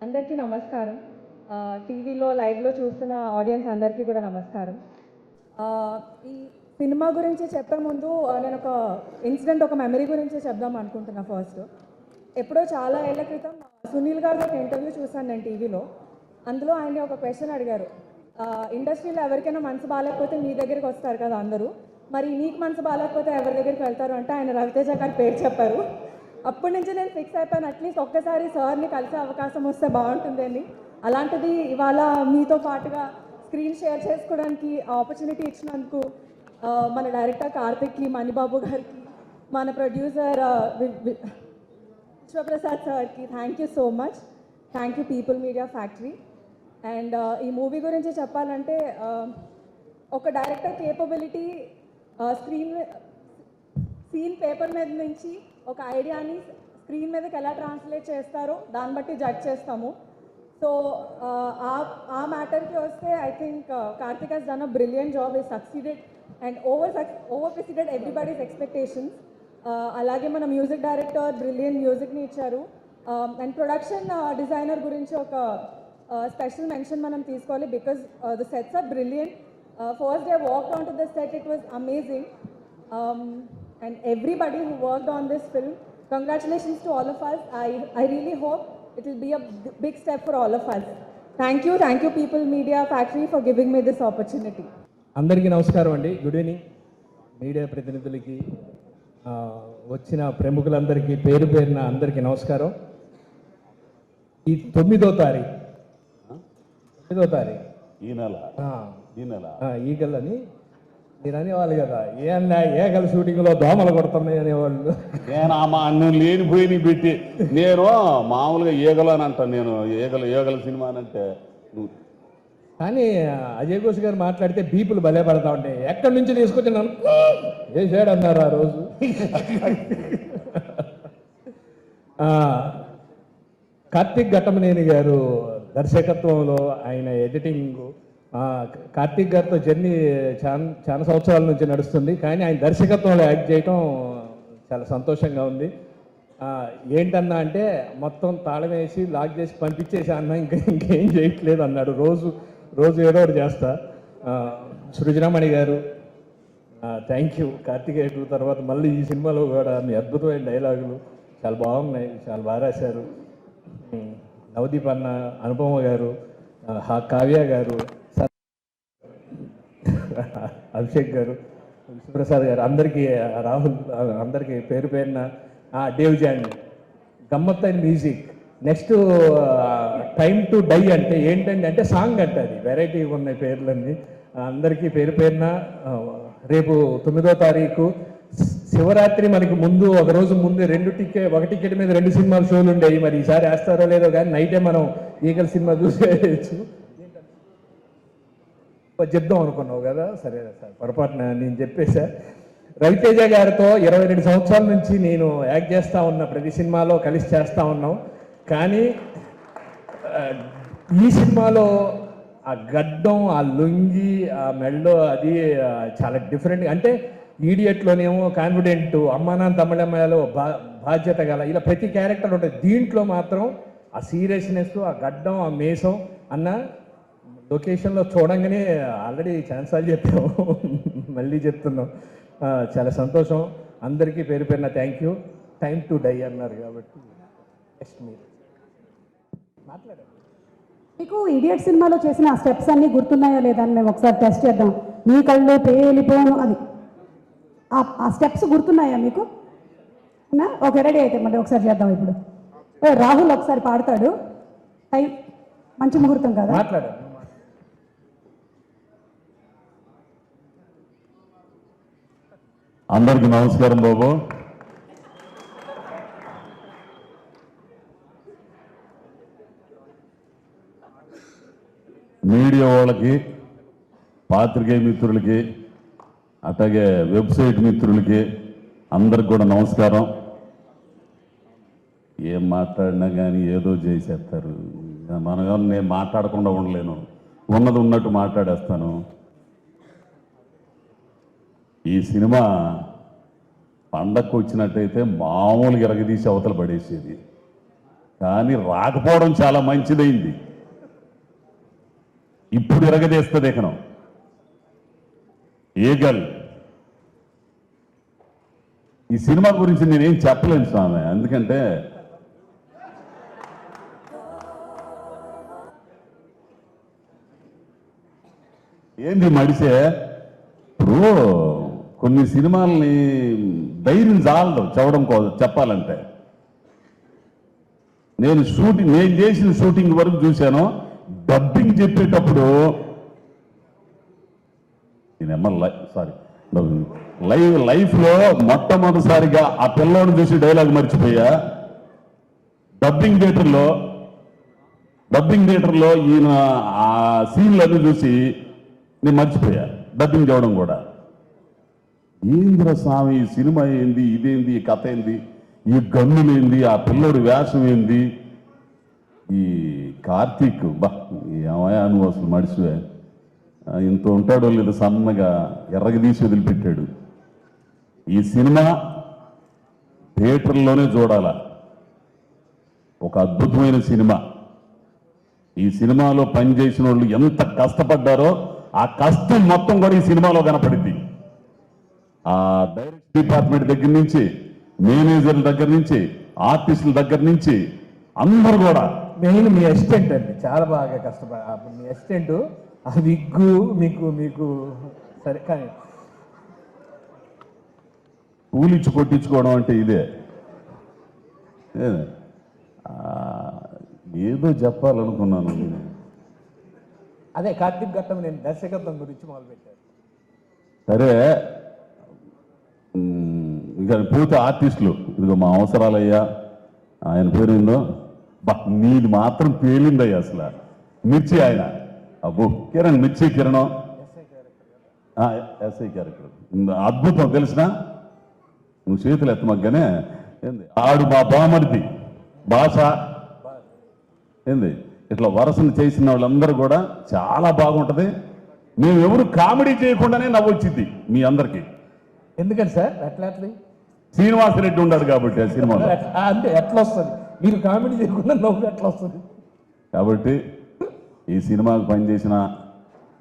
అందరికీ నమస్కారం. టీవీలో లైవ్లో చూస్తున్న ఆడియన్స్ అందరికీ కూడా నమస్కారం. ఈ సినిమా గురించి చెప్పే ముందు నేను ఒక మెమరీ గురించి చెప్దాం అనుకుంటున్నా. ఫస్ట్ ఎప్పుడో చాలా ఏళ్ల క్రితం సునీల్ గారితో ఒక ఇంటర్వ్యూ చూశాను నేను టీవీలో. అందులో ఆయన ఒక క్వశ్చన్ అడిగారు, ఇండస్ట్రీలో ఎవరికైనా మనసు బాగాలేకపోతే మీ దగ్గరికి వస్తారు కదా అందరూ, మరి నీకు మనసు బాగాలేకపోతే ఎవరి దగ్గరికి వెళ్తారు అంటే ఆయన రవితేజ గారి పేరు చెప్పారు. అప్పటి నుంచి నేను ఫిక్స్ అయిపోయాను, అట్లీస్ట్ ఒక్కసారి సార్ని కలిసే అవకాశం వస్తే బాగుంటుందని. అలాంటిది ఇవాళ మీతో పాటుగా స్క్రీన్ షేర్ చేసుకోవడానికి ఆపర్చునిటీ ఇచ్చినందుకు మన డైరెక్టర్ కార్తిక్కి, మణిబాబు గారికి, మన ప్రొడ్యూసర్ విశ్వప్రసాద్ సార్కి thank you so much. Thank you people media factory. And ఈ మూవీ గురించి చెప్పాలంటే ఒక డైరెక్టర్ కేపబిలిటీ సీన్ పేపర్ మీద నుంచి ఒక ఐడియాని స్క్రీన్ మీదకి ఎలా ట్రాన్స్లేట్ చేస్తారో దాన్ని బట్టి జడ్జ్ చేస్తాము. సో ఆ మ్యాటర్కి వస్తే I think Karthik has done a brilliant job, is succeeded and over presided everybody's expectations. అలాగే మన మ్యూజిక్ డైరెక్టర్ బ్రిలియంట్ మ్యూజిక్ని ఇచ్చారు. అండ్ ప్రొడక్షన్ డిజైనర్ గురించి ఒక స్పెషల్ మెన్షన్ మనం తీసుకోవాలి, because the sets are brilliant. First day walk on to the set, it was amazing. And everybody who worked on this film, congratulations to all of us. I really hope it will be a big step for all of us. Thank you People Media Factory for giving me this opportunity. అందరికీ నమస్కారం అండి. Good evening media ప్రతినిధులకి, వచ్చిన ప్రముఖులందరికీ పేరు పేరున అందరికీ నమస్కారం. ఈ 9వ తారీఖు ఈ నెల ఈగలని మీరు అనేవాళ్ళు కదా, ఏగల షూటింగ్లో దోమలు కొడుతున్నాయి అనేవాళ్ళు. నువ్వు లేనిపోయి పెట్టి నేను మామూలుగా ఈగలు అని అంటాను. నేను ఈగల సినిమా అని అంటే కానీ అజయ్ ఘోష్ గారు మాట్లాడితే బీపులు భలే పడతా ఉంటాయి. ఎక్కడి నుంచి తీసుకొచ్చి నన్ను వేసాడు అన్నారు ఆ రోజు. కార్తిక్ ఘట్టమనేని గారు దర్శకత్వంలో, ఆయన ఎడిటింగ్, కార్తిక్ గారితో జర్నీ చాలా సంవత్సరాల నుంచి నడుస్తుంది. కానీ ఆయన దర్శకత్వంలో యాక్ట్ చేయటం చాలా సంతోషంగా ఉంది. ఏంటన్నా అంటే మొత్తం తాళం వేసి లాక్ చేసి పంపించేసి అన్న ఇంకేం చేయట్లేదు అన్నాడు. రోజు ఏదో ఒకటి చేస్తా. సృజనామణి గారు థ్యాంక్ యూ. కార్తికేయ 2 తర్వాత మళ్ళీ ఈ సినిమాలో కూడా మీ అద్భుతమైన డైలాగులు చాలా బాగున్నాయి, చాలా బాగా రాశారు. నవదీప్ అన్న, అనుపమ గారు, కావ్య గారు, అభిషేక్ గారు, విశ్వప్రసాద్ గారు, అందరికీ, రాహుల్, అందరికీ పేరు పేరున, డేవ్ జాన్, గమ్మత్తైన music. Next time to die అంటే ఏంటంటే అంటే సాంగ్ అంటే అది వెరైటీగా ఉన్నాయి పేర్లన్నీ. అందరికీ పేరు పేరున రేపు 9వ తారీఖు శివరాత్రి మనకి ముందు ఒక రోజు ముందు ఒక టికెట్ మీద 2 సినిమాలు షోలు ఉండేవి. మరి ఈసారి వేస్తారో లేదో కానీ నైటే మనం ఈగల్ సినిమా చూసేయచ్చు. చెప్దాం అనుకున్నావు కదా, సరే సార్ పొరపాటున నేను చెప్పేశా. రవితేజ గారితో 22 సంవత్సరాల నుంచి నేను యాక్ట్ చేస్తూ ఉన్నా, ప్రతి సినిమాలో కలిసి చేస్తూ ఉన్నాం. కానీ ఈ సినిమాలో ఆ గడ్డం, ఆ లుంగి, ఆ మెళ్ళో అది చాలా డిఫరెంట్. అంటే ఈడియట్లోనేమో కాన్ఫిడెంట్, అమ్మా నాన్న తమిళమ్మలో బాధ్యత గల, ఇలా ప్రతి క్యారెక్టర్ ఉంటుంది. దీంట్లో మాత్రం ఆ సీరియస్నెస్, ఆ గడ్డం, ఆ మేసం అన్న లొకేషన్లో చూడంగానే ఆల్రెడీ ఛాన్సాలు చెప్పాము, మళ్ళీ చెప్తున్నాం. చాలా సంతోషం. అందరికీ పేరు పేరున thank you. Time to die అన్నారు కాబట్టి నెక్స్ట్ మీరు మాట్లాడారు. మీకు ఇడియట్ సినిమాలో చేసిన ఆ స్టెప్స్ అన్నీ గుర్తున్నాయో లేదా అని మేము ఒకసారి టెస్ట్ చేద్దాం. మీ కళ్ళు పేలిపోను అది, ఆ స్టెప్స్ గుర్తున్నాయా మీకు? ఓకే, రెడీ అయితే మళ్ళీ ఒకసారి చేద్దాం. ఇప్పుడు రాహుల్ ఒకసారి పాడతాడు. టైం మంచి ముహూర్తం కదా, మాట్లాడారు. అందరికీ నమస్కారం బాబు. మీడియా వాళ్ళకి, పాత్రికేయ మిత్రులకి, అట్లాగే వెబ్సైట్ మిత్రులకి అందరికి కూడా నమస్కారం. ఏం మాట్లాడినా కానీ ఏదో చేసేస్తారు. నేను మాట్లాడకుండా ఉండలేను, ఉన్నది ఉన్నట్టు మాట్లాడేస్తాను. ఈ సినిమా పండగకు వచ్చినట్టయితే మామూలుగా ఎరగదీసి అవతల పడేసేది. కానీ రాకపోవడం చాలా మంచిదైంది. ఇప్పుడు ఎరగదేస్తుంది ఇకనం ఏగల్. ఈ సినిమా గురించి నేనేం చెప్పలేను స్వామి, ఎందుకంటే ఏంది మడిసే ఇప్పుడు కొన్ని సినిమాల్ని ధైర్యం చాలదు చెప్పాలంటే. నేను చేసిన షూటింగ్ వరకు చూశాను. డబ్బింగ్ చెప్పేటప్పుడు లైఫ్లో మొట్టమొదటిసారిగా ఆ పిల్లోని చూసి డైలాగ్ మర్చిపోయా. డబ్బింగ్ థియేటర్లో ఈయన ఆ సీన్లన్నీ చూసి నేను మర్చిపోయా, డబ్బింగ్ చేయడం కూడా. ఏంద్ర స్వామి ఈ సినిమా ఏంది, ఇదేంది, ఈ కథ ఏంది, ఈ గన్నులేంది, ఆ పిల్లోడి వేషం ఏంది, ఈ కార్తీక్ ఏమయ్యా నువ్వు అసలు మడిసివే, ఇంత ఉంటాడో లేదో సన్నగా ఎర్రగ తీసి వదిలిపెట్టాడు. ఈ సినిమా థియేటర్లోనే చూడాల, ఒక అద్భుతమైన సినిమా. ఈ సినిమాలో పనిచేసిన వాళ్ళు ఎంత కష్టపడ్డారో ఆ కష్టం మొత్తం కూడా ఈ సినిమాలో కనపడింది. ఆ డైరెక్షన్ డిపార్ట్మెంట్ దగ్గర నుంచి, మేనేజర్ల దగ్గర నుంచి, ఆర్టిస్టుల దగ్గర నుంచి అందరూ కూడా. మెయిన్ మీ అసిస్టెంట్ అండి చాలా బాగా కష్టపడి, మీ అసిస్టెంట్ ఆ విగ్గు మీకు సరే, కానీ కూలిచ్చి కొట్టించుకోవడం అంటే ఇదే. ఏదో చెప్పాలనుకున్నాను. అదే కార్తీక్ ఘట్టం నేను దర్శకత్వం గురించి మొదలుపెట్టాను. సరే, ఇంకా పూర్తి ఆర్టిస్టులు, ఇదిగో మా అవసరాలయ్యా, ఆయన పేరుందో నీది మాత్రం పేలిందయ్యా అసలు. మిర్చి ఆయన అబ్బో కిరణ్, మిర్చి కిరణం ఎస్ఐ క్యారెక్టర్ అద్భుతం తెలిసిన. నువ్వు చేతులు ఎత్తమగ్గానే ఏంది ఆడు మా బామర్ది భాష ఏంది, ఇట్లా వరసను చేసిన వాళ్ళందరూ కూడా చాలా బాగుంటుంది. మేము ఎవరు కామెడీ చేయకుండానే నవ్వొచ్చింది మీ అందరికీ. ఎందుకని సార్ అట్లా శ్రీనివాసరెడ్డి ఉన్నాడు కాబట్టి ఆ సినిమాలో. అంటే ఎట్లా వస్తుంది, మీరు కామెడీ చేయకుండా నవ్వు ఎట్లా వస్తుంది? కాబట్టి ఈ సినిమాకు పనిచేసిన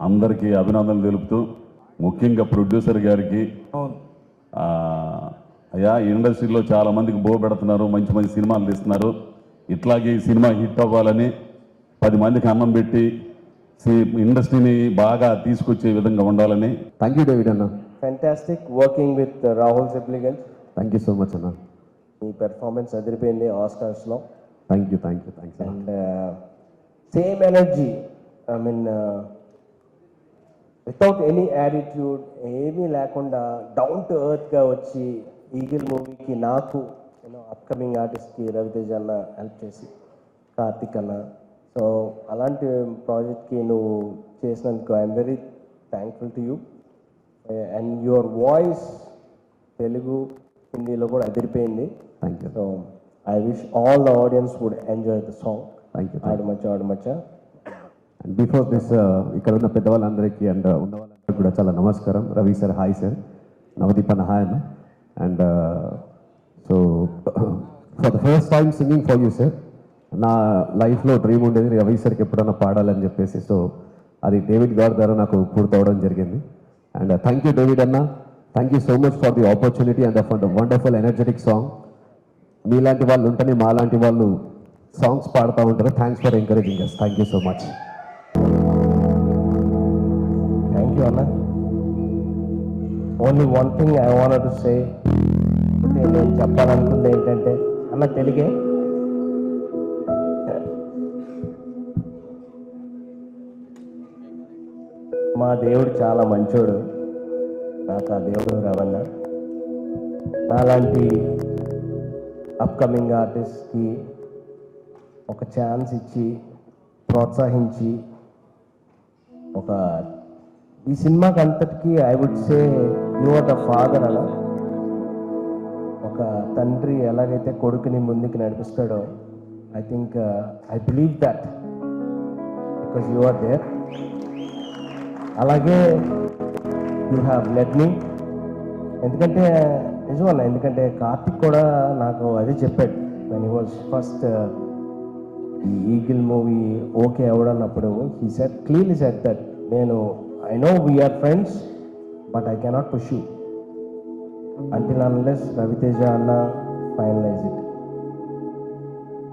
అందరికీ అభినందనలు తెలుపుతూ, ముఖ్యంగా ప్రొడ్యూసర్ గారికి, అవును అయ్యా ఇండస్ట్రీలో చాలా మందికి బో పెడుతున్నారు, మంచి మంచి సినిమాలు తీస్తున్నారు, ఇట్లాగే ఈ సినిమా హిట్ అవ్వాలని 10 మందికి అన్నం పెట్టి ఇండస్ట్రీని బాగా తీసుకొచ్చే విధంగా ఉండాలని. థ్యాంక్ యూ డేవిడ్ అన్న. Fantastic working with Rahul Sipligunj. Thank you so much అన్న. మీ పెర్ఫార్మెన్స్ అదిరిపోయింది ఆస్కార్స్లో. Thank you and same energy, I mean without any attitude, ఏమీ లేకుండా డౌన్ టు ఎర్త్గా వచ్చి ఈగిల్ మూవీకి నాకు అప్కమింగ్ ఆర్టిస్ట్కి రవితేజ్ అన్న హెల్ప్ చేసి, కార్తిక్ అన్న, సో అలాంటి ప్రాజెక్ట్కి నువ్వు చేసినందుకు I am very thankful to you. And your voice Telugu హిందీలో కూడా అదిరిపోయింది. Thank you. So I wish all the audience would enjoy the song. Thank you. ఆడమచ్చా. అండ్ బిఫోర్ దిస్ ఇక్కడ ఉన్న పెద్దవాళ్ళందరికీ అండ్ ఉన్న వాళ్ళందరికీ కూడా చాలా నమస్కారం. Ravi sir hi sir, Navdeep అన్న హాయ్ అన్న. And so for the first time singing for you sir. నా లైఫ్లో డ్రీమ్ ఉండేది రవి సార్కి ఎప్పుడన్నా పాడాలని చెప్పేసి, సో అది డేవిడ్ గారి ద్వారా నాకు పూర్తవడం జరిగింది. అండ్ థ్యాంక్ యూ డేవిడ్ అన్న, thank you so much for the opportunity and for the wonderful energetic song. మీలాంటి వాళ్ళు ఉంటేనే మాలాంటి వాళ్ళు సాంగ్స్ పాడుతూ ఉంటారు. Thanks for encouraging us. Thank you so much. Thank you అన్న. Only one thing I wanted to say, నేను చెప్పాలనుకుంది ఏంటంటే అన్న తెలుగే, మా దేవుడు చాలా మంచోడు. నాకు ఆ దేవుడు రవణ నాలాంటి అప్కమింగ్ ఆర్టిస్ట్కి ఒక ఛాన్స్ ఇచ్చి ప్రోత్సహించి, ఒక ఈ సినిమాకి అంతటికీ I would say you are the father అలా. ఒక తండ్రి ఎలాగైతే కొడుకుని ముందుకు నడిపిస్తాడో, I think I believe that because you are there. అలాగే యూ హ్యావ్ లెడ్ మీ. ఎందుకంటే నిజమన్నా, ఎందుకంటే కార్తిక్ కూడా నాకు అదే చెప్పాడు వెన్ హీ వాజ్ ఫస్ట్ ఈ ఈగిల్ మూవీ ఓకే అవడన్నప్పుడు he set clearly set that నేను I know we are friends but I cannot push you until unless Raviteja Anna finalize it.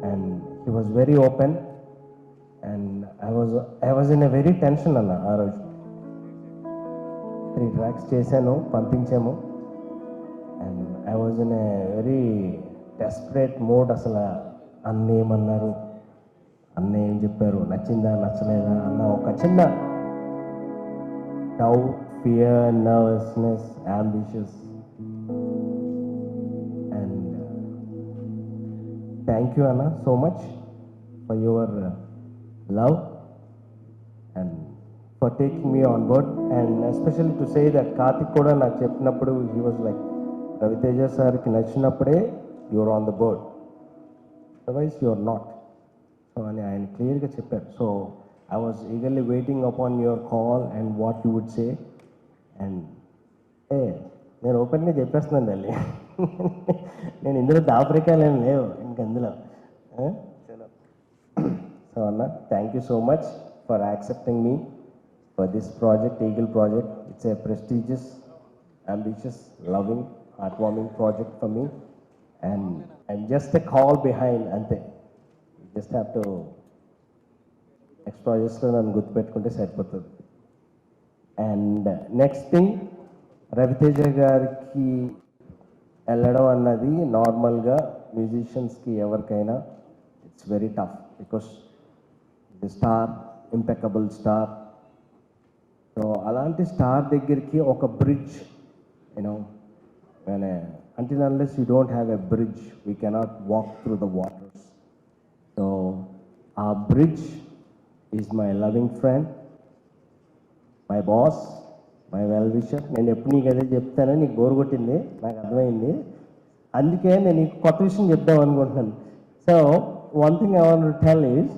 And he was very open, and I was in a very tension Anna aa roju. 3 tracks chesanu pampinchemu, and I was in a very desperate mode. Asala anna emannaru, anna em chepparu, nachinda nachaleda anna oka chinna doubt, fear, nervousness, ambitious. Thank you, Anna, so much for your love and for taking me on board, and especially to say that Karthik kuda నాకు చెప్పినప్పుడు he was like, Raviteja sir ki నచ్చినప్పుడే you are on the board, otherwise you are not. So అని ఆయన క్లియర్గా చెప్పారు. So I was eagerly waiting upon your call and what you would say, and నేను ఓపెన్గా చెప్పేస్తున్నాను తల్లి, నేను ఇందులో దాపరికాయలేం లేవు ఇంకందులో. సో అన్న, thank you so much for accepting me for this project, eagle project. It's a prestigious, ambitious, loving, heart warming project for me, and I'm just a call behind అంతే. Just have to next ప్రాజెక్ట్స్లో నన్ను గుర్తుపెట్టుకుంటే సరిపోతుంది. And next thing, Raviteja గారికి వెళ్ళడం అన్నది నార్మల్గా మ్యూజిషియన్స్కి ఎవరికైనా it's very tough, because the star, impeccable star. So అలాంటి స్టార్ దగ్గరికి ఒక bridge, you know, until unless you don't have a bridge, we cannot walk through the waters. So our bridge is my loving friend, my boss, my well wisher. నేను ఎప్పుడు నీకు అదే చెప్తాను, నీకు bore కొట్టింది నాకు అర్థమైంది, అందుకే నేను నీకు కొత్త విషయం చెప్దాం అనుకుంటున్నాను. So one thing I want to tell is,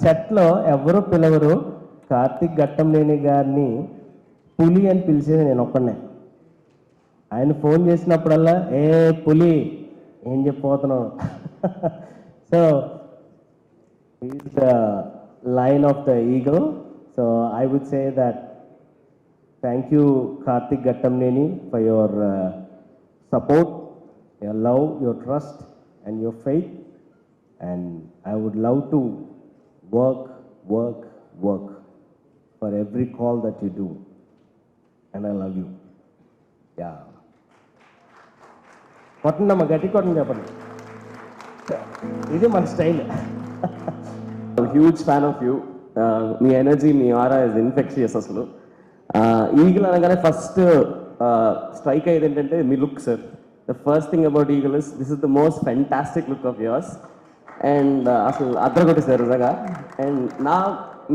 సెట్లో ఎవరు పిలవరు, కార్తిక్ ఘట్టంనేని గారిని పులి అని పిలిచేది నేను ఒక్కనే. ఆయన ఫోన్ చేసినప్పుడల్లా ఏ పులి ఏం చెప్పబోతున్నావు. So is the line of the Eagle. So I would say that thank you, Karthik Gattamneni, for your support, your love, your trust, and your faith. And I would love to work for every call that you do. And I love you. Yeah. కొట్టండమ్మా, గట్టి కొట్టండి, చెప్పండి. ఇది మన style. Huge fan of you. మీ energy, మీ aura is infectious. అసలు Eagle అనగానే ఫస్ట్ స్ట్రైక్ అయ్యేది ఏంటంటే మీ look sir. The first thing about Eagle is this is the most fantastic look of yours. And అసలు అద్దరు కొట్టేశారు నిజంగా. అండ్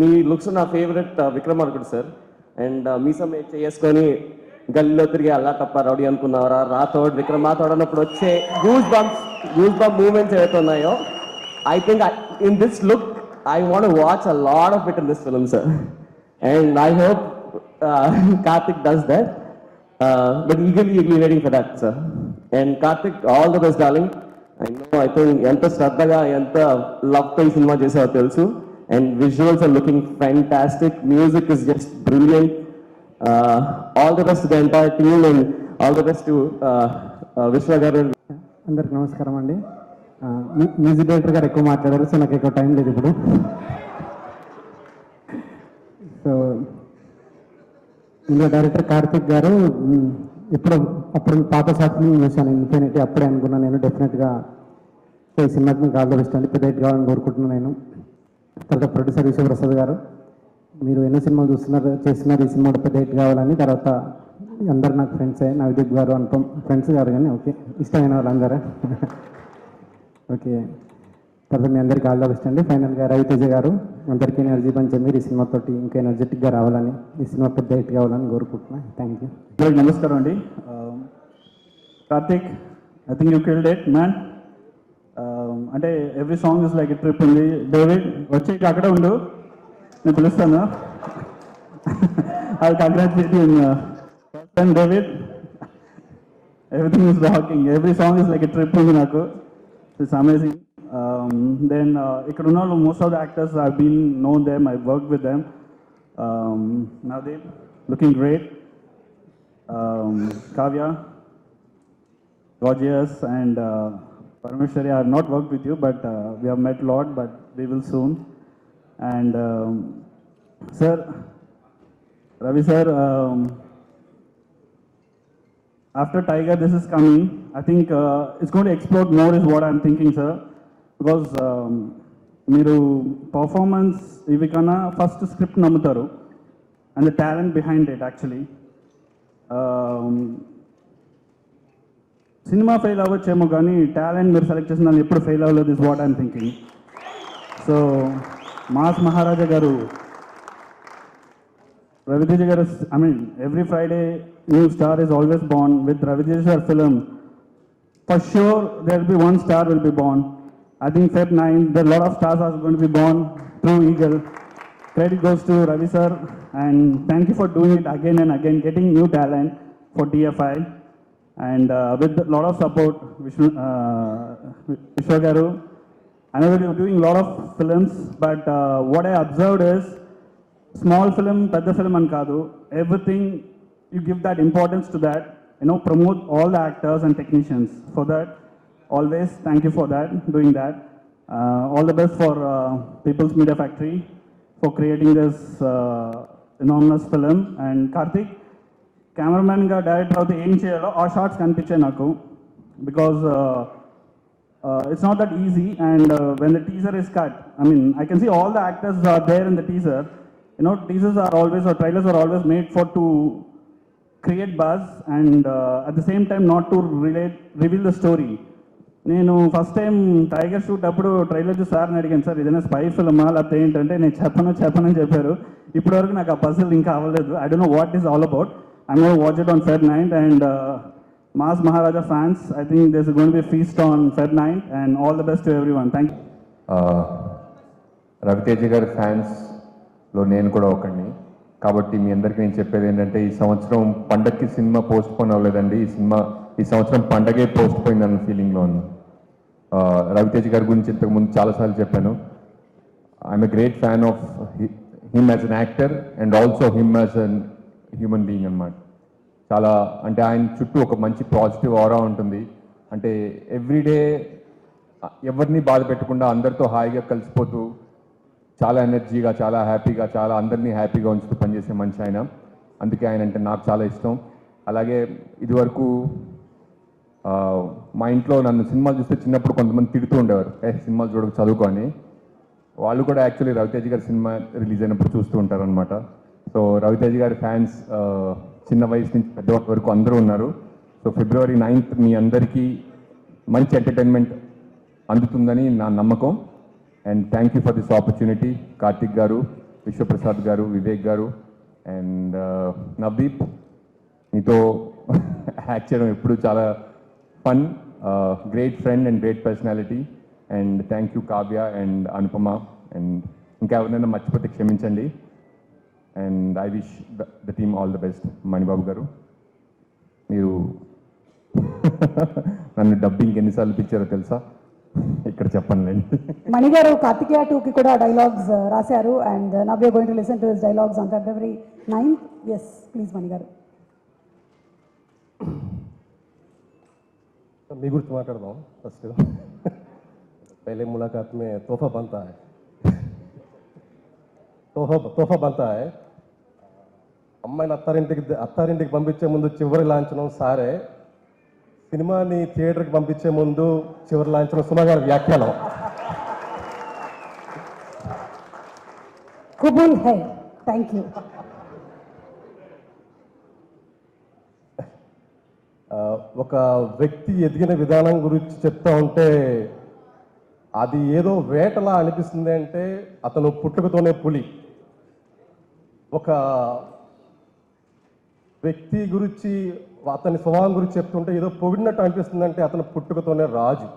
మీ లుక్స్ నా ఫేవరెట్ విక్రమార్కుడు సార్. అండ్ మీసం చేసుకొని గల్లీలో తిరిగి అల్లా తప్ప రౌడీ అనుకున్నారా, రాథోడ్ విక్రమ్ రాథోడ్ అన్నప్పుడు వచ్చే గూస్ బంప్ మూమెంట్స్ ఏవైతే ఉన్నాయో, I think in this look I want watch a lot of it in this film sir. And I hope Karthik does that, but eagerly waiting for that, sir. And Karthik, all the best, darling. I think enta shraddhaga, enta love to ee cinema chesavo telusu, and visuals are looking fantastic. Music is just brilliant. All the best to the entire team, and all the best to Vishwa garu. అందరికి నమస్కారం అండి. Music director గారు ఎక్కువ మాట్లాడారు, so నాకు ఎక్కువ time లేదు ఇప్పుడు. సో ఇందులో డైరెక్టర్ కార్తిక్ గారు అప్పుడు పాత శాస్త్రం చూశాను, ఇన్ఫినిటీ. అప్పుడే అనుకున్నాను నేను డెఫినెట్గా ఈ సినిమాకి మీకు ఆల్ ద బెస్ట్ అండి, పెద్ద హిట్ కావాలని కోరుకుంటున్నాను నేను. తర్వాత ప్రొడ్యూసర్ విశ్వప్రసాద్ గారు, మీరు ఎన్నో సినిమాలు చేస్తున్నారు, ఈ సినిమా పెద్ద హిట్ కావాలని. తర్వాత అందరు నాకు ఫ్రెండ్సే, నా విద్యుత్ గారు అనుపం ఫ్రెండ్స్ గారు, కానీ ఓకే ఇష్టమైన వాళ్ళందరూ ఓకే. తర్వాత మీ అందరికీ ఆల్ ద బెస్ట్ అండి. ఫైనల్గా రవితేజ గారు, అందరికీ ఎనర్జీ పంచే మీరు ఈ సినిమాతోటి ఇంకా ఎనర్జెటిక్గా రావాలని, ఈ సినిమా పెద్ద హిట్ కావాలని కోరుకుంటున్నాను. Thank you. నమస్కారం అండి. Karthik, I think you killed it man. అంటే every song is like a trip ఉంది. డేవిడ్ వచ్చి అక్కడే ఉండు, నేను పిలుస్తాను. I congratulate you and David. Everything is rocking, every song is like a trip ఉంది నాకు. It's amazing. Then ఇక్కడ ఉన్న వాళ్ళు most of the actors I've been known them, I've worked with them. Now they looking great. Kavya, gorgeous, and Parameshwari, I have not worked with you, but we have met a lot, but we will soon. And sir, Ravi sir, after Tiger, this is coming. I think it's going to explode more, is what I'm thinking, sir. Because మీరు performance ఇవి కన్నా first script నమ్ముతారు and the talent behind it actually. Cinema fail అవ్వచ్చేమో కానీ talent మీరు select చేసిన దాన్ని ఎప్పుడు ఫెయిల్ అవ్వలేదు, is what I'm thinking. So mass Maharaja garu, Raviteja garu, I mean, every Friday, new star is always born. With Raviteja film, for sure there will be one star will be born. I think Feb 9, there are a lot of stars are going to be born through Eagle. Credit goes to Ravi sir, and thank you for doing it again and again, getting new talent for TFI, and with a lot of support, Vishwa garu. I know that you're doing a lot of films, but what I observed is, small film, pedda film and kadu, everything you give that importance to that, promote all the actors and technicians. For that, always thank you for that, doing that. All the best for People's Media Factory for creating this enormous film. And Karthik, cameraman ga director of the aim cheyalo aa shots kanpiche naku, because it's not that easy. And when the teaser is cut, I mean, I can see all the actors are there in the teaser. Teasers are always, or trailers are always made to create buzz, and at the same time not to reveal the story. నేను first time tiger shoot అప్పుడు trailer చూసి సార్ని అడిగాను, sir ఏదైనా spy ఫిల్మా లేకపోతే ఏంటంటే నేను చెప్పనని చెప్పారు. ఇప్పటివరకు నాకు ఆ పజిల్ ఇంకా అవ్వలేదు. I don't know what is all about. I'm gonna watch it on Feb 9th, and Mass Maharaja fans, I think there's going to be a feast on Feb 9th, and all the best to everyone. Thank you. Raviteja గారి ఫ్యాన్స్లో నేను కూడా ఒకడిని కాబట్టి మీ అందరికీ నేను చెప్పేది ఏంటంటే, ఈ సంవత్సరం పండగకి సినిమా పోస్ట్ పోన్ అవ్వలేదండి. ఈ సంవత్సరం పండగే పోస్ట్ పోయిందన్న ఫీలింగ్లో ఉంది. రవితేజ గారి గురించి ఇంతకుముందు చాలాసార్లు చెప్పాను. I'm a great fan of him as an actor and also him as an human being అన్నమాట. చాలా అంటే ఆయన చుట్టూ ఒక మంచి పాజిటివ్ ఆరా ఉంటుంది. అంటే ఎవ్రీడే ఎవరిని బాధ పెట్టకుండా అందరితో హాయిగా కలిసిపోతూ చాలా ఎనర్జీగా, చాలా హ్యాపీగా, చాలా అందరినీ హ్యాపీగా ఉంచుతూ పనిచేసే మనిషి ఆయన. అందుకే ఆయన అంటే నాకు చాలా ఇష్టం. అలాగే ఇదివరకు మా ఇంట్లో నన్ను సినిమాలు చూస్తే చిన్నప్పుడు కొంతమంది తిడుతూ ఉండేవారు, సినిమాలు చూడకు చదువుకో అని. వాళ్ళు కూడా యాక్చువల్లీ రవితేజ గారి సినిమా రిలీజ్ అయినప్పుడు చూస్తూ ఉంటారనమాట. సో రవితేజ గారి ఫ్యాన్స్ చిన్న వయసు నుంచి పెద్దవాళ్ళ వరకు అందరూ ఉన్నారు. సో February 9th మీ అందరికీ మంచి ఎంటర్టైన్మెంట్ అందుతుందని నా నమ్మకం. And thank you for this opportunity. Karthik గారు, విశ్వప్రసాద్ గారు, వివేక్ గారు అండ్ నవదీప్, మీతో యాక్ట్ చేయడం ఎప్పుడు చాలా fun. Great friend and great personality. And thank you Kavya and Anupama. And ఇంకా ఎవరైనా మర్చిపోతే క్షమించండి. And I wish the team all the best. Manibabu గారు, మీరు నన్ను డబ్బింగ్ ఎన్నిసార్లు పిచ్చారో తెలుసా? ఇక్కడ చెప్పనులేండి. మణి గారు కార్తికేయ 2కి కూడా డైలాగ్స్ రాశారు, and now we are going to listen to his dialogues on February 9th. yes, please Mani garu. మీ గురించి మాట్లాడదాం ఫస్ట్. पहले मुलाकात में तोहफा बनता है, తోఫా బంతా హై. అమ్మాయిని అత్తారింటికి పంపించే ముందు చివరి లాంఛనం సారే, సినిమాని థియేటర్కి పంపించే ముందు చివరి లాంఛనం సుమా గారి వ్యాఖ్యానం. Kabul high. Thank you. ఒక వ్యక్తి ఎదిగిన విధానం గురించి చెప్తా ఉంటే అది ఏదో వేటలా అనిపిస్తుంది. అంటే అతను పుట్టుకతోనే పులి. ఒక వ్యక్తి గురించి, అతని స్వభావం గురించి చెప్తుంటే ఏదో పొగిడినట్టు అనిపిస్తుంది. అంటే అతను పుట్టుకతోనే రాజు.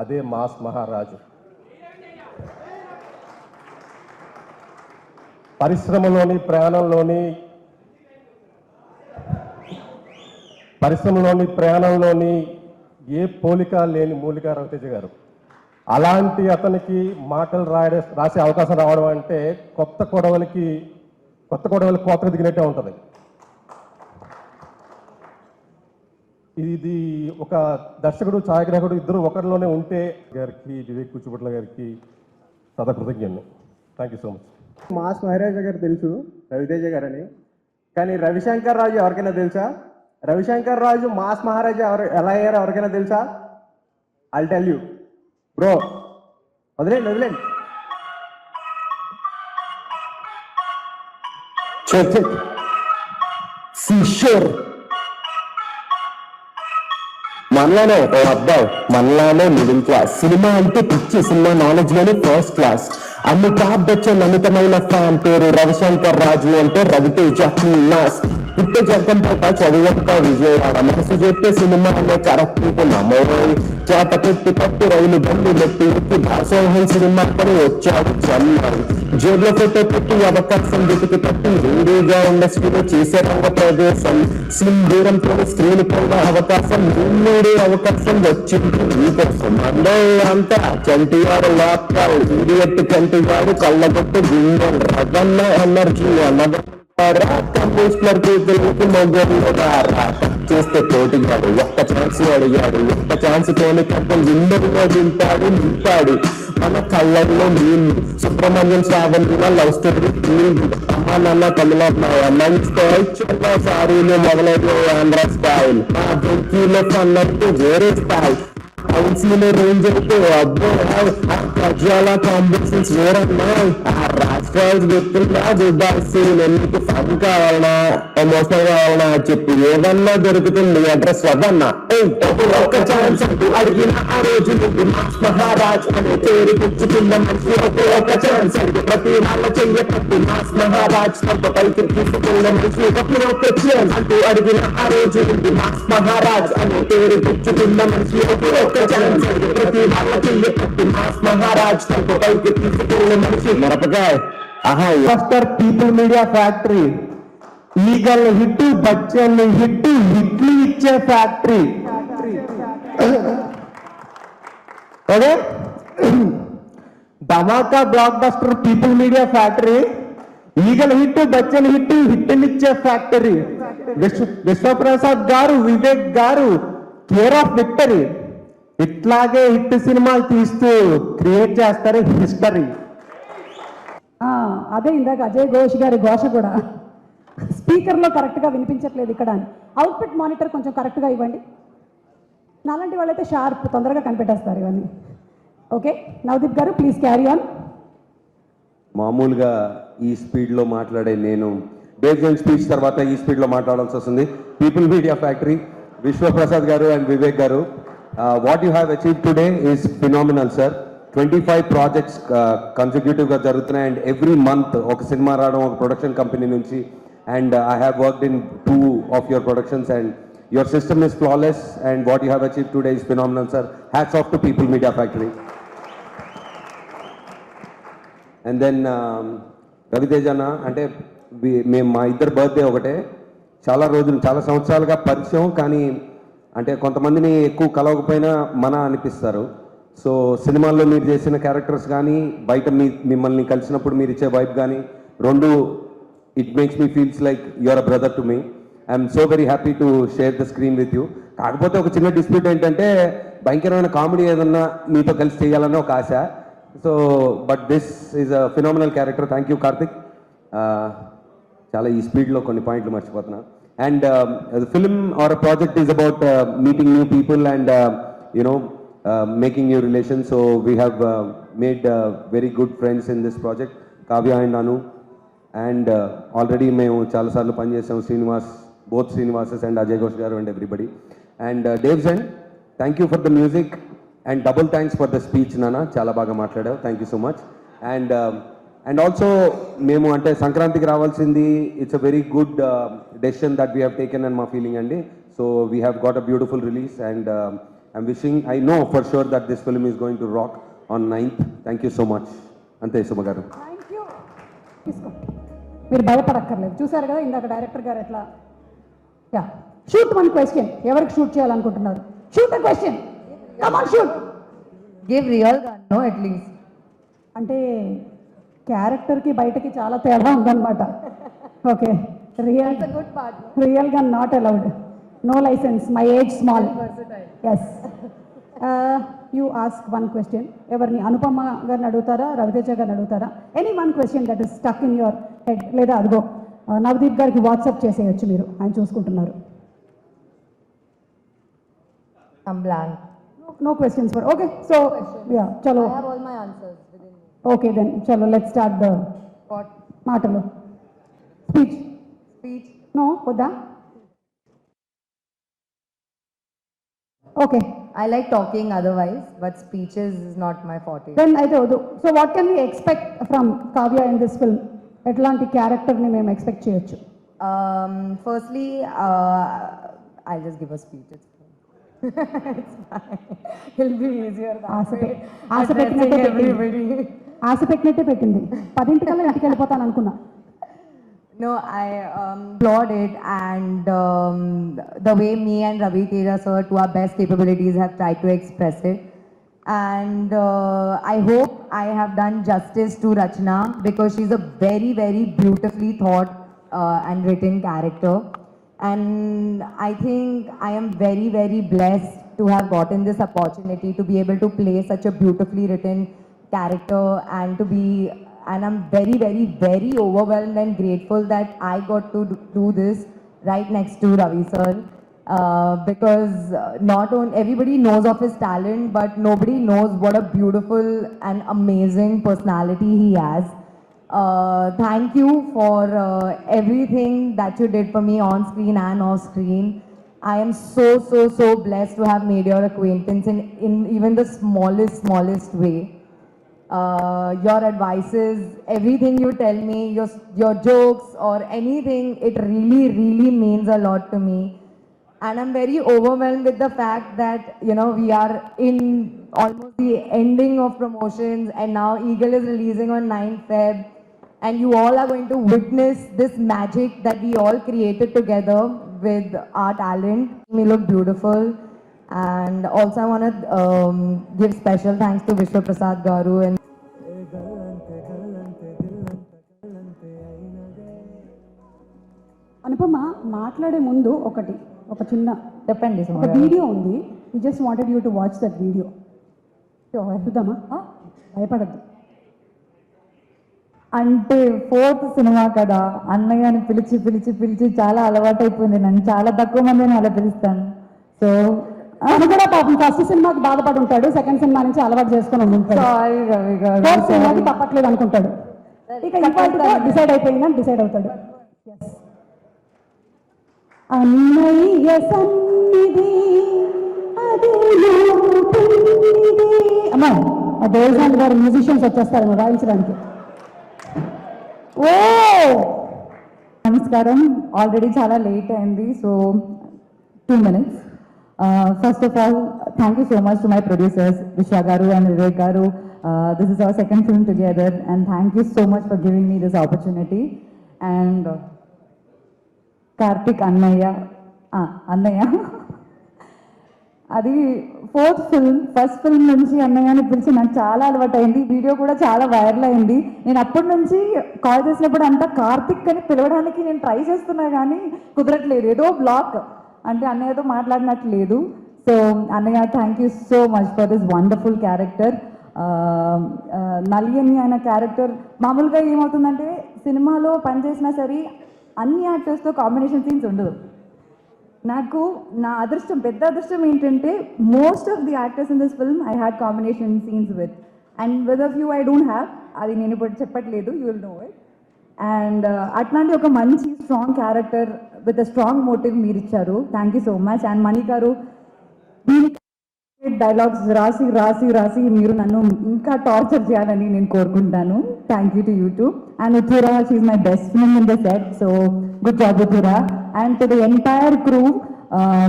అదే మాస్ మహారాజు. పరిశ్రమలోని ప్రయాణంలోని ఏ పోలిక లేని మూలిక రవితేజ గారు. అలాంటి అతనికి మాటలు రాసే అవకాశం రావడం అంటే కొత్త కొడవలికి కోతకు దిగినట్టే ఉంటుంది. ఇది ఒక దర్శకుడు ఛాయాగ్రాహకుడు ఇద్దరు ఒకరిలోనే ఉంటే గారికి వివేక్ కూచిపట్ల గారికి సదా కృతజ్ఞులు. Thank you so much. Mass Maharaja garu తెలుసు, రవితేజ గారని, కానీ రవిశంకర్ రాజు ఎవరికైనా తెలుసా? రవిశంకర్ రాజు మాస్ మహారాజా ఎలా అయ్యారో ఎవరికైనా తెలుసా? I'll tell you bro. వదిలేండి. మనలానే ఓ అబ్బాయి, మనలానే మిడిల్ క్లాస్, సినిమా అంటే పిచ్చి, సినిమా నాలెడ్జ్ లోనే ఫస్ట్ క్లాస్. అమితాబ్ బచ్చన్ అమితమైన ఫ్యాన్, పేరు రవిశంకర్ రాజు అంటే రవితేజ మాస్. పుట్టే జగంపేట, చదువుక విజయవాడ, మనసు చెప్పే సినిమా అనే కరెక్ట్ నమ్మోయ్. చేత పెట్టి రైలు బండి పెట్టి దాసోహం సినిమా పని వచ్చాడు చెన్నై. జేబులో ఫోటో పెట్టి అవకాశం వెతికి పట్టి హిందీగా ఇండస్ట్రీలో చేసే రంగ ప్రవేశం. సిమ్ దూరంతో స్క్రీన్ పైన అవకాశం, మూడే అవకాశం వచ్చింది నీకోసం. అందే అంతా చంటివాడు లాప్టాప్, ఇడియట్ చంటివాడు కళ్ళగొట్టు గుండెలు, రవన్న ఎనర్జీ అన్నది కమిషనర్ పీపుల్కి మొగ్గలు చేస్తే పోటీగాడు. ఒక్క ఛాన్స్ అడిగాడు, ఒక్క ఛాన్స్ తోని కట్టం విండోలో దింపాడు, నింపాడు మన కళ్ళల్లో నీళ్ళు. సుబ్రహ్మణ్యం శ్రావణ లవ్ స్టోరీ, అమ్మా నాన్న తమిళనాడు మంచి చెల్ల సారీలో మొదలైన ఆంధ్ర స్టైల్, ఆ బెంకీలో అన్నట్టు వేరే స్టైల్. కౌన్సిలో రేంజ్ అయితే అబ్బో ప్రజల కాంబినేషన్స్ వేరన్నాయి. ఆ రాష్ట్రాలు గుర్తున్నా దుబాయ్ సీన్. ఎందుకు ఫన్ కావాలన్నా, ఎమోషనల్ కావాలన్నా చెప్పి ఏదన్నా దొరుకుతుంది అడ్రస్ వద్దన్నా. ఒక్క ఛాన్స్ అంటూ అడిగిన ఆ రోజు మహారాజ్ అనే పేరు తెచ్చుకున్న మనిషి. ఒక్క ఛాన్స్ అంటూ ప్రతి వాళ్ళ చెయ్యపట్టి మాస్ మహారాజ్ తప్ప పైకి తీసుకున్న మనిషి. ఒక్క ఛాన్స్ అంటూ అడిగిన ఆ రోజు మాస్ మహారాజ్ అనే పేరు తెచ్చుకున్న మనిషి. ఒక్క ఛాన్స్ అంటూ ప్రతి వాళ్ళ చెయ్యపట్టి మాస్ మహారాజ్ తప్ప పైకి తీసుకున్న మనిషి. మిరపకాయ ఫస్టర్ people media factory, Eagle hit, Bachchan hit, హిట్లు ఇచ్చే factory. Okay, Dhamaka blockbuster people media factory, Eagle hit, Bachchan hit, హిట్నిచ్చే factory. Vishwaprasad garu, Vivek garu care of victory. ఇట్లాగే హిట్ సినిమాలు తీస్తూ క్రియేట్ చేస్తారు హిస్టరీ. అదే ఇందాక అజయ్ ఘోష్ గారి ఘోష కూడా స్పీకర్లో కరెక్ట్గా వినిపించట్లేదు ఇక్కడ అని. అవుట్పుట్ మానిటర్ కొంచెం కరెక్ట్గా ఇవ్వండి. నాలాంటి వాళ్ళైతే షార్ప్ తొందరగా కనిపెట్టేస్తారు ఇవన్నీ. ఓకే, నవదీప్ గారు ప్లీజ్ క్యారీ ఆన్. మామూలుగా ఈ స్పీడ్లో మాట్లాడే నేను బేస్మెంట్ స్పీచ్ తర్వాత ఈ స్పీడ్లో మాట్లాడాల్సి వస్తుంది. పీపుల్ మీడియా ఫ్యాక్టరీ, విశ్వప్రసాద్ గారు and Vivek garu, what you have achieve today is phenomenal sir. 25 projects కన్సిక్యూటివ్గా జరుగుతున్నాయి అండ్ ఎవ్రీ మంత్ ఒక సినిమా రావడం ఒక ప్రొడక్షన్ కంపెనీ నుంచి. And I have worked in 2 of your productions and your system is flawless and what you have achieve today is phenomenal sir. Hats off to people media factory. And then Raviteja అన్న, అంటే మేము మా ఇద్దరు birthday ఒకటే. చాలా రోజులు, చాలా సంవత్సరాలుగా పరిచయం, కానీ అంటే కొంతమందిని ఎక్కువ కలవకపోయినా మన అనిపిస్తారు. సో సినిమాల్లో మీరు చేసిన క్యారెక్టర్స్ కానీ, బయట మిమ్మల్ని కలిసినప్పుడు మీరు ఇచ్చే వైబ్ కానీ, రెండు it makes me feels like your a brother to me. I'm so very happy to share the screen with you. కాకపోతే ఒక చిన్న డిస్ప్యూట్ ఏంటంటే, భయంకరమైన కామెడీ ఏదన్నా మీతో కలిసి చేయాలన్న ఒక ఆశ. So but this is a phenomenal character. Thank you Karthik. చాలా ఈ స్పీడ్లో కొన్ని పాయింట్లు మర్చిపోతున్నా. And the film or a project is about meeting new people and making new relations. So we have made very good friends in this project, Kavya and Anu. And already మేము చాలా సార్లు పనిచేసాం, both Srinivasas and Ajay Ghosh garu and everybody. And Dave Zen, thank you for the music and double thanks for the speech Nana, చాలా బాగా మాట్లాడావు, thank you so much. And also మేము అంటే సంక్రాంతికి రావాల్సింది, it's a very good decision that we have taken and మా feeling అండి. So we have got a beautiful release and I'm wishing, I know for sure that this film is going to rock on 9th. Thank you so much. అంతే సుమ గారు. Thank you. తీసుకో, మీరు భయపడక్కర్లేదు. చూసారు కదా ఇందాక director గారు ఎట్లా. Yeah, shoot 1 question. ఎవరికి షూట్ చేయాలనుకుంటున్నారు? Shoot a question. Come on, shoot. Give real gun, no, at least. అంటే క్యారెక్టర్కి బయటకి చాలా తేడా ఉందన్నమాట. Okay, real That's a good part. రియల్గా not allowed, no license, my age small. Versatile. Yes, you ask one question. ఎవరిని, అనుపమ గారిని అడుగుతారా, రవితేజ గారిని అడుగుతారా? Any one question that is stuck in your head. లేదా అదిగో నవదీప్ గారికి వాట్సాప్ చేసేయచ్చు, మీరు, ఆయన చూసుకుంటున్నారు. I'm blank. No questions for, okay, so yeah, చలో, I have all my answers within me. Okay then చలో, లెట్ స్టార్ట్ ద What? మాటలు. Speech Speech. నో వద్దా? Okay, I like talking otherwise, but speeches is not my forte. Then అయితే వద్దు. So what can we expect from Kavya in this film? ఎట్లాంటి క్యారెక్టర్ని మేము expect చేయొచ్చు? Firstly, I'll just give a speech. It's fine. It's fine. It'll be easier that Asha way. Asha Addressing పెట్టినట్టే పెట్టింది, everybody. ఆశ పెట్టినట్టే పెట్టింది. 10 కల్లా ఇంటికి వెళ్ళిపోతాను అనుకున్నా. No, I applaud it, and the way me and Ravi Teja sir, to our best capabilities, have tried to express it. And I hope I have done justice to Rachna, because she's a very, very beautifully thought and written character. And I think I am very, very blessed to have gotten this opportunity to be able to play such a beautifully written character, and I'm very, very, very overwhelmed and grateful that I got to do this right next to Ravi sir. Because not only everybody knows of his talent, but nobody knows what a beautiful and amazing personality he has. Thank you for everything that you did for me on screen and off screen. I am so, so, so blessed to have made your acquaintance in even the smallest way. Your advices, everything you tell me, your jokes or anything, it really, really means a lot to me. And I'm very overwhelmed with the fact that, you know, we are in almost the ending of promotions, and now Eagle is releasing on 9th Feb. And you all are going to witness this magic that we all created together with our talent. We look beautiful. And also I want to give special thanks to Vishwa Prasad Garu and Anupama, మాట్లాడే ముందు ఒక చిన్న చెప్పండి. ఒక video ఉంది. We just wanted you to watch that video. చూద్దామా? భయపడద్దు. అంటే 4th సినిమా కదా, అన్నయ్యని పిలిచి పిలిచి పిలిచి చాలా అలవాటు అయిపోయింది. నన్ను చాలా తక్కువ మందిని అలా పిలుస్తాను. సో ఆయన కూడా పాపం ఫస్ట్ సినిమాకి బాధపడి ఉంటాడు, సెకండ్ సినిమా నుంచి అలవాటు చేసుకొని ఉంటాడు. సారీ రవి గారు, ఫోర్త్ సినిమాకి తప్పట్లేదు అనుకుంటాడు. ఇక ఇవాళ డిసైడ్ అయిపోయిందని డిసైడ్ అవుతాడు. అన్నయ్య సన్నిధి అదే అమ్మా, ఆ దేవశాంత్ గారు మ్యూజిషియన్స్ వచ్చేస్తారు వాయించడానికి. ఓ నమస్కారం. ఆల్రెడీ చాలా లేట్ అయింది, so 2 minutes. First of all, thank you so much to my producers, Vishwa Garu and Vivek Garu. This is our second film together, and thank you so much for giving me this opportunity. And Karthik Annaya, అది 4th film. First film నుంచి అన్నయ్యని పిలిచి నాకు చాలా అలవాటు అయింది. Video కూడా చాలా వైరల్ అయింది. నేను అప్పటి నుంచి కాల్ చేసినప్పుడు అంతా కార్తిక్ అని పిలవడానికి నేను ట్రై చేస్తున్నా కానీ కుదరట్లేదు. ఏదో బ్లాక్, అంటే అన్నయ్యతో మాట్లాడినట్టు లేదు. సో అన్నయ్య, thank you so much for this wonderful character. Nali అని ఆయన క్యారెక్టర్ మామూలుగా ఏమవుతుందంటే, సినిమాలో పనిచేసినా సరే అన్ని యాక్టర్స్తో కాంబినేషన్ సీన్స్ ఉండదు. నాకు నా అదృష్టం, పెద్ద అదృష్టం ఏంటంటే, most of the actors in this film I had combination scenes with, and with a few I don't have. అది నేను ఇప్పుడు చెప్పట్లేదు, you will know it. And అట్లాంటి ఒక మంచి strong character with a strong motive మీరు ఇచ్చారు. Thank you so much. And Mani garu, dialogues రాసి రాసి రాసి మీరు నన్ను ఇంకా టార్చర్ చేయాలని నేను కోరుకుంటాను. Thank you to you too. And Uthura, she's my best friend in the set, so good job Uthura. And to the entire crew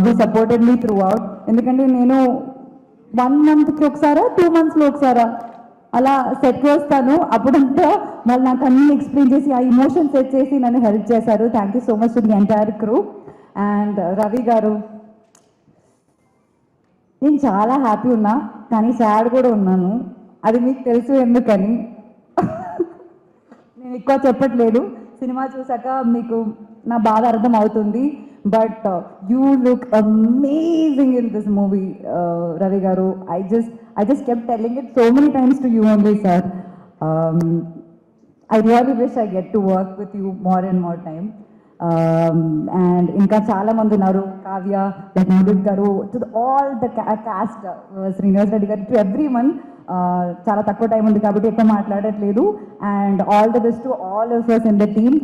who supported me throughout. ఎందుకంటే నేను 1 monthకి ఒకసారా 2 monthsలో ఒకసారా అలా సెట్కి వస్తాను. అప్పుడంతా వాళ్ళు నాకు అన్ని ఎక్స్ప్లెయిన్ చేసి ఆ ఇమోషన్ సెట్ చేసి నన్ను హెల్ప్ చేశారు. Thank you so much to the entire crew. And Ravi గారు, నేను చాలా హ్యాపీ ఉన్నా. కానీ సాడ్ కూడా ఉన్నాను. అది మీకు తెలుసు ఎందుకని. నేను ఎక్కువ చెప్పట్లేదు, సినిమా చూసాక మీకు నా బాధ అర్థం అవుతుంది. But you look amazing in this movie Ravi garu. I just kept telling it so many times to you only sir. I really wish I get to work with you more and more time. And ఇంకా చాలా మంది ఉన్నారు, కావ్య, నవదీప్ గారు, to all the cost, Srinivas Reddy గారు, to every one. చాలా తక్కువ time ఉంది కాబట్టి ఎక్కువ మాట్లాడట్లేదు. And all the best to all of us in the team.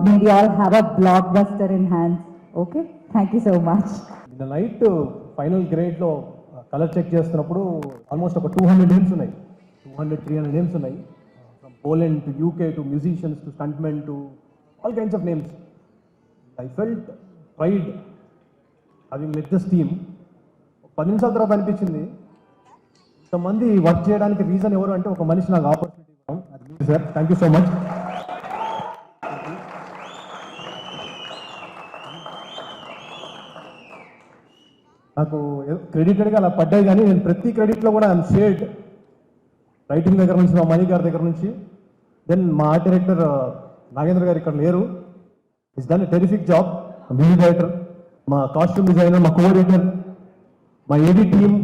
May we all have a blockbuster in hands. Okay, thank you so much. నిన్న night final గ్రేడ్లో colour check చేస్తున్నప్పుడు almost ఒక 200 names ఉన్నాయి, 200-300 names ఉన్నాయి. From Poland to UK to musicians to stuntmen to all kinds of names. I felt pride having led this team. 10 నిమిషాల తర్వాత అనిపించింది, ఇంతమంది వర్క్ చేయడానికి రీజన్ ఎవరు అంటే ఒక మనిషి నాకు ఆపర్చునిటీ ఇవ్వడం. అది మీరు sir, thank you so much. నాకు క్రెడిటెడ్గా అలా పడ్డాయి, కానీ నేను ప్రతి క్రెడిట్లో కూడా ఐఎమ్ షేర్డ్. రైటింగ్ దగ్గర నుంచి, మా మణి గారి దగ్గర నుంచి, దెన్ మా ఆర్ట్ డైరెక్టర్ నాగేంద్ర గారు ఇక్కడ లేరు, is done a terrific job. Music director, మా కాస్ట్యూమ్ డిజైనర్, మా కోఆర్డినేటర్, మా ఏడీ టీమ్,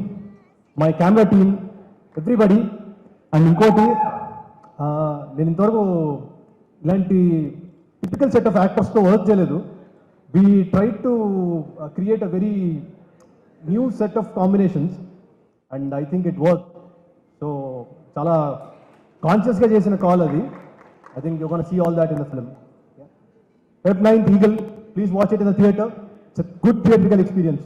మా కెమెరా టీమ్, ఎవ్రీబడి. అండ్ ఇంకోటి, నేను ఇంతవరకు ఇలాంటి టిపికల్ సెట్ ఆఫ్ యాక్టర్స్తో వర్క్ చేయలేదు. We try to create a very new set of combinations and I think it work. So చాలా కాన్షియస్గా చేసిన కాల్ అది. I think you gonna see all that in the film. Feb 9th, Eagle. Please watch it in the theatre. It's a good theatrical experience.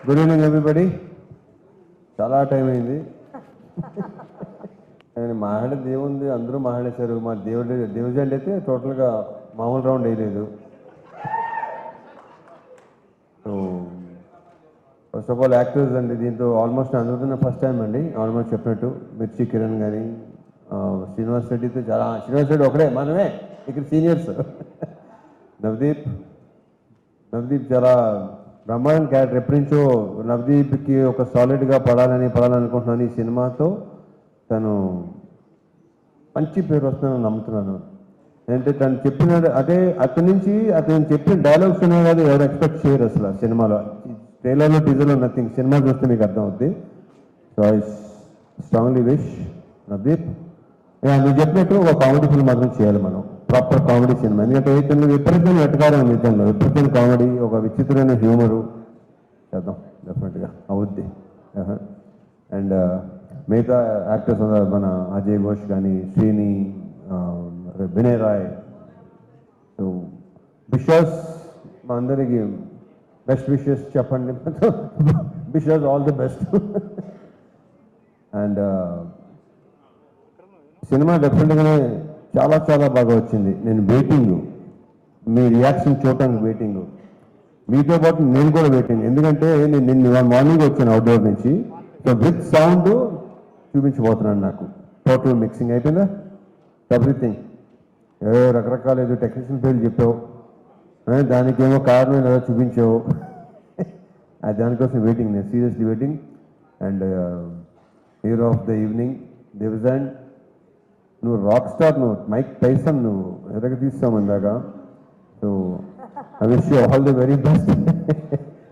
Good evening everybody. చాలా time అయింది. నేను మాట్లాడేది ఏముంది, అందరూ మాట్లాడేశారు. మా దేవుజండి అయితే టోటల్గా మామూలు రౌండ్ వేయలేదు. So first of all actors అండి, దీంతో ఆల్మోస్ట్ అందరితో ఫస్ట్ టైం అండి. ఆల్మోస్ట్ చెప్పినట్టు మిర్చి కిరణ్ కానీ, శ్రీనివాస్ రెడ్డితో చాలా, శ్రీనివాస్ రెడ్డి ఒకడే, మనమే ఇక్కడ సీనియర్స్. నవదీప్ చాలా బ్రహ్మాండ క్యారెక్టర్. ఎప్పటి నుంచో నవదీప్కి ఒక సాలిడ్గా పడాలనుకుంటున్నాను. ఈ సినిమాతో తను మంచి పేరు వస్తుందని నమ్ముతున్నాను. అంటే తను చెప్పిన అదే అతని నుంచి అతను చెప్పిన డైలాగ్స్ ఉన్నాయి కదా, ఎవరు ఎక్స్పెక్ట్ చేయరు అసలు సినిమాలో. ట్రైలర్లో, టీజర్లో నథింగ్. సినిమా చూస్తే మీకు అర్థం అవుతుంది. So I strongly wish Navdeep, నువ్వు చెప్పినట్టు ఒక కామెడీ ఫిల్మ్ మాత్రం చేయాలి మనం, ప్రాపర్ కామెడీ సినిమా. ఎందుకంటే ఇతను విపరీతమైన వెతకారం నిజంగా, విపరీతమైన కామెడీ, ఒక విచిత్రమైన హ్యూమరు చేద్దాం. డెఫినెట్గా అవుద్ది. అండ్ మిగతా యాక్టర్స్ ఉన్నారు, మన అజయ్ ఘోష్ కానీ, శ్రీని, వినయ్ రాయ్. సో విషెస్ మా అందరికి బెస్ట్ విషెస్ చెప్పండి. Wishes all the best. And cinema డెఫినెట్గానే చాలా చాలా బాగా వచ్చింది. నేను వెయిటింగ్, మీ రియాక్షన్ చూడటానికి వెయిటింగ్. మీతో పాటు నేను కూడా వెయిటింగ్. ఎందుకంటే నేను నిన్న మార్నింగ్ వచ్చాను అవుట్డోర్ నుంచి. సో విత్ సౌండ్ చూపించబోతున్నాను. నాకు టోటల్ మిక్సింగ్ అయిపోయిందా, ఎవ్రీథింగ్. రకరకాల ఏదో టెక్నీషియన్ పేర్లు చెప్పావు, దానికేమో కారణం ఏదో చూపించావు. దానికోసం వెయిటింగ్, నేను seriously waiting. And hero of the evening Devajan, నువ్వు రాక్ స్టార్, నువ్వు మైక్ టైసన్, నువ్వు ఎదగ తీస్తావు ఇందాక. So I wish you all the very best.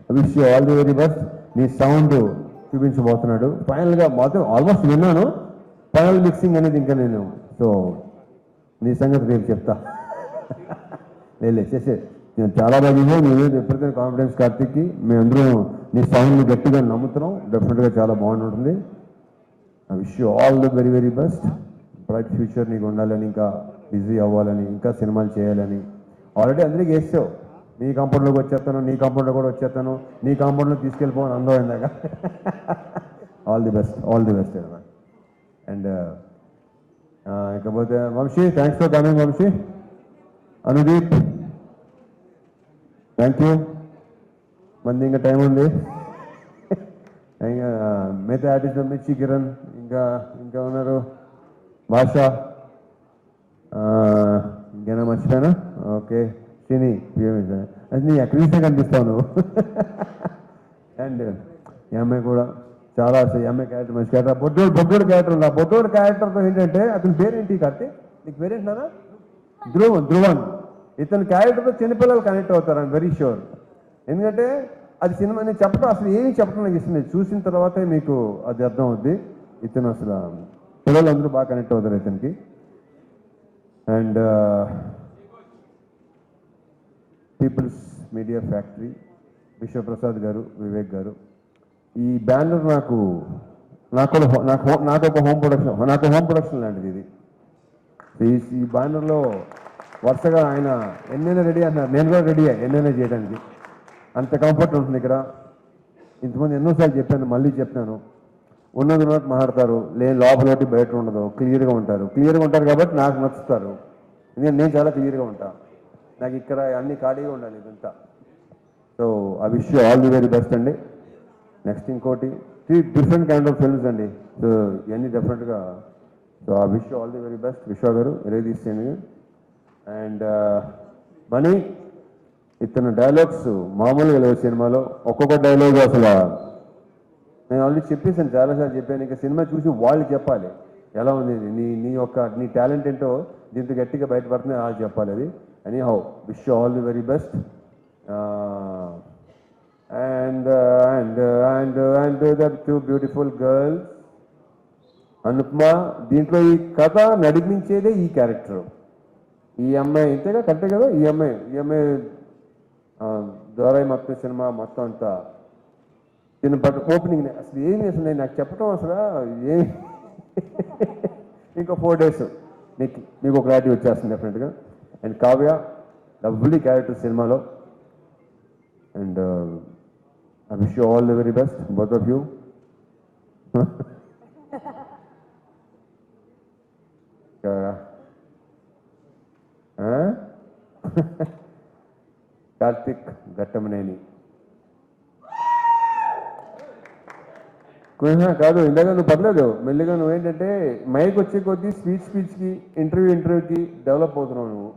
I wish you all the very best. నీ సౌండ్ చూపించబోతున్నాడు ఫైనల్గా. మొత్తం ఆల్మోస్ట్ విన్నాను, ఫైనల్ మిక్సింగ్ అనేది ఇంకా నేను. సో నీ సంగతి రేపు చెప్తా. చేసే నేను చాలా బాగా నేను ఎప్పుడైతే కాన్ఫిడెన్స్ కార్తిక్కి, మేమందరూ నీ సౌండ్ని గట్టిగా నమ్ముతున్నాం. డెఫినెట్గా చాలా బాగుంటుంది. I wish you all the very very best. Bright future నీకు ఉండాలని, ఇంకా బిజీ అవ్వాలని, ఇంకా సినిమాలు చేయాలని. ఆల్రెడీ అందరికీ వేసావు, నీ కాంపౌండ్లోకి వచ్చేస్తాను, నీ కాంపౌండ్లో కూడా వచ్చేస్తాను, నీ కాంపౌండ్లో తీసుకెళ్ళిపోవని అందం ఇందాక. All the best, all the best. And ఇకపోతే Vamsi, thanks for coming Vamsi. Anudeep, thank you. మంది ఇంకా టైం ఉంది. ఇంకా మిగతా ఆర్టిస్ట్ మిర్చి కిరణ్, ఇంకా ఇంకా ఉన్నారు భాష, ఇంకేనా మర్చిపోయానా? ఓకే, శ్రీని, అది నీ ఎక్కడి నుంచే కనిపిస్తావు నువ్వు. అండ్ ఈ అమ్మాయి కూడా చాలా అసలు ఈ అమ్మాయి క్యారెక్టర్ మంచి క్యారెక్టర్. బొడ్డోడు క్యారెక్టర్ ఉంది. ఆ బొడ్డోడు క్యారెక్టర్తో ఏంటంటే అతని పేరేంటి కార్తీక్? నీకు పేరేంటున్నారా? ధ్రువన్. ఇతని క్యారెక్టర్తో చిన్నపిల్లలు కనెక్ట్ అవుతారు, ఐఎమ్ వెరీ షూర్. ఎందుకంటే అది సినిమా నేను చెప్పడం అసలు ఏమి చెప్పడం నాకు ఇష్టం లేదు, చూసిన తర్వాతే మీకు అది అర్థం అవుద్ది. ఇతను అసలు పిల్లలందరూ బాగా కనెక్ట్ అవుతారు ఇతనికి. And people's media factory, Vishwaprasad garu, Vivek గారు, ఈ బ్యానర్ నాకు ఒక హోమ్ ప్రొడక్షన్ లాంటిది ఇది. ఈ బ్యానర్లో వరుసగా ఆయన ఎన్నైనా రెడీ అన్నారు, నేను కూడా రెడీ ఎన్నైనా చేయడానికి. అంత కంఫర్ట్ ఉంటుంది ఇక్కడ. ఇంతమంది ఎన్నోసార్లు చెప్పాను, మళ్ళీ చెప్తాను, ఉన్నది ఉన్నట్టు మాట్లాడతారు, లోపల ఒకటి బయట ఉండదు, క్లియర్గా ఉంటారు కాబట్టి నాకు నచ్చుతారు. ఎందుకంటే నేను చాలా క్లియర్గా ఉంటాను, నాకు ఇక్కడ అన్ని ఖాళీగా ఉండాలి ఇదంతా. So I wish you all the very best అండి. నెక్స్ట్ ఇంకోటి 3 డిఫరెంట్ కైండ్ ఆఫ్ ఫిల్మ్స్ అండి. సో ఇవన్నీ డెఫినెట్గా. So I wish you all the very best. విశ్వ గారు ఎరే తీసేయండి. అండ్ మనీ, ఇతను డైలాగ్స్ మామూలుగా లేవు సినిమాలో. ఒక్కొక్క డైలాగ్ అసలు నేను ఆల్రెడీ చెప్పేసాను, చాలాసార్లు చెప్పాను. ఇంకా సినిమా చూసి వాళ్ళు చెప్పాలి ఎలా ఉంది, నీ టాలెంట్ ఏంటో దీంతో గట్టిగా బయటపడుతుంది, వాళ్ళు చెప్పాలి అది. Any how wish you all the very best. And and and and the 2 beautiful girls. Anupama, దీంట్లో ఈ కథ నడిపించేదే ఈ క్యారెక్టర్. ఈ అమ్మాయి ఇంతేగా, కరెక్టే కదా? ఈ అమ్మాయి ద్వారా మొత్తం సినిమా మొత్తం అంతా ఓపెనింగ్ అసలు ఏమి అసలు నాకు చెప్పడం అసలు ఏమి ఇంకో 4 days మీకు ఒక క్లారిటీ వచ్చేస్తుంది డెఫినెట్గా. అండ్ కావ్య, లవ్లీ క్యారెక్టర్ సినిమాలో. And I wish you all the very best, both of you. Karthik Ghattamaneni కాదు, ఇందాక నువ్వు పర్లేదు, మెల్లిగా నువ్వేంటంటే మైక్ వచ్చే కొద్దీ స్పీచ్కి ఇంటర్వ్యూకి డెవలప్ అవుతున్నావు నువ్వు.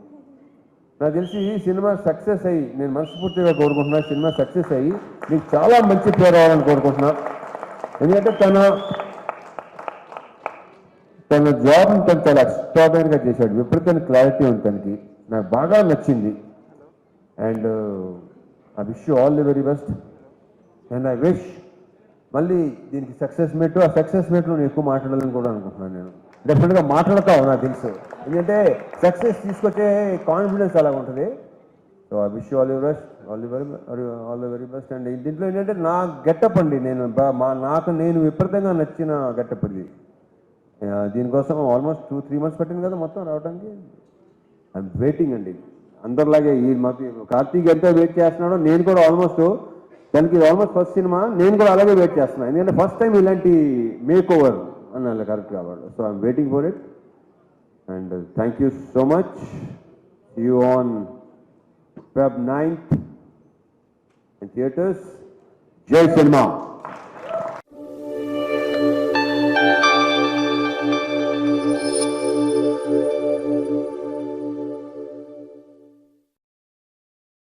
నాకు తెలిసి ఈ సినిమా సక్సెస్ అయ్యి, నేను మనస్ఫూర్తిగా కోరుకుంటున్నా, సినిమా సక్సెస్ అయ్యి నీకు చాలా మంచి పేరు రావాలని కోరుకుంటున్నా. ఎందుకంటే తన జాబ్ని తను చాలా ఎక్స్ట్రాడనరీగా చేశాడు, విపరీతమైన క్లారిటీ ఉంది తనకి, నాకు బాగా నచ్చింది. And I wish you all the very best. And I wish మళ్ళీ దీనికి సక్సెస్ మీట్, ఆ సక్సెస్ మీట్లో నేను ఎక్కువ మాట్లాడాలని కూడా అనుకుంటున్నాను. నేను డెఫినెట్గా మాట్లాడతావు నాకు తెలుసు, ఎందుకంటే సక్సెస్ తీసుకొచ్చే కాన్ఫిడెన్స్ అలాగ ఉంటుంది. So I wish you all the best, all the very best. And దీంట్లో ఏంటంటే నా గెటప్ అండి, నేను విపరీతంగా నచ్చిన గెటప్ ఇది. దీనికోసం ఆల్మోస్ట్ 2-3 months పట్టింది కదా మొత్తం రావడానికి. ఐఎమ్ వెయిటింగ్ అండి, అందరిలాగే ఈ మాకు కార్తీక్ ఎంత వెయిట్ చేస్తున్నాడో నేను కూడా ఆల్మోస్ట్ దానికి ఆల్మోస్ట్ ఫస్ట్ సినిమా, నేను కూడా అలాగే వెయిట్ చేస్తున్నాను. ఎందుకంటే ఫస్ట్ టైం ఇలాంటి మేక్ ఓవర్ అన్న కరెక్ట్ కాబట్టి. So I'm waiting for it. And thank you so much. See you on Feb 9th in theaters. జై సినిమా.